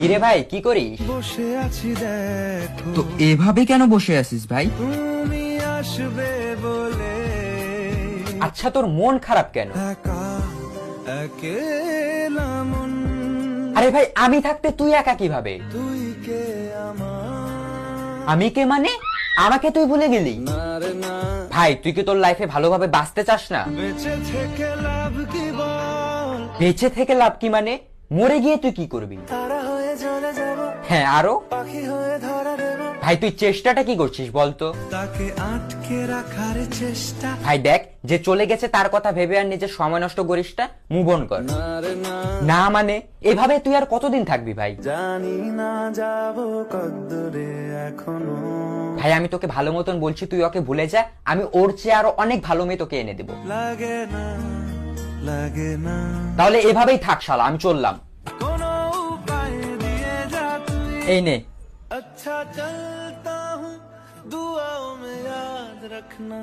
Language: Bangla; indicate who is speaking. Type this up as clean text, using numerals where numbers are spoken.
Speaker 1: কিরে ভাই কি করিস?
Speaker 2: বসে আছি দেখো
Speaker 3: তো এভাবে কেন বসে আছিস ভাই?
Speaker 2: তুমি আসবে বলে
Speaker 1: আচ্ছা তোর মন খারাপ কেন?
Speaker 2: একা একেলা মন
Speaker 1: আরে ভাই আমি থাকতে তুই একা কিভাবে?
Speaker 2: তুই কে আমার
Speaker 1: আমি কে মানে? আমাকে তুই ভুলে গেলি?
Speaker 2: না রে না
Speaker 1: ভাই তুই কি তোর লাইফে ভালোভাবে বাঁচতে চাস না?
Speaker 2: বেঁচে থেকে লাভ কি বল
Speaker 1: বেঁচে থেকে লাভ কি মানে? মরে গিয়ে তুই কি করবি?
Speaker 2: তারা হয়ে চলে যাব
Speaker 1: হ্যাঁ আরো?
Speaker 2: পাখি হয়ে ধরা দেব
Speaker 1: ভাই তুই চেষ্টাটা কি করছিস বলতো?
Speaker 2: তাকে আটকে রাখার চেষ্টা
Speaker 1: ভাই দেখ যে চলে গেছে তার কথা ভেবে আর নিজের সময় নষ্ট করিস না, মুভ অন কর।
Speaker 2: না রে না
Speaker 1: না মানে এভাবে তুই আর কতদিন থাকবি ভাই?
Speaker 2: জানি না যাব কদ্দূরে এখনো
Speaker 1: ভাই আমি তোকে ভালো মতন বলছি তুই ওকে ভুলে যা, আমি ওর চেয়ে আরো অনেক ভালো মেয়ে তোকে এনে দেবো।
Speaker 2: লাগে না লাগে না
Speaker 1: তাহলে এভাবেই থাক শালা, আমি চললাম।
Speaker 2: কোনো উপায় দিয়ে যা তুই
Speaker 1: এই নে।
Speaker 2: अच्छा चलता हूँ दुआओं में याद रखना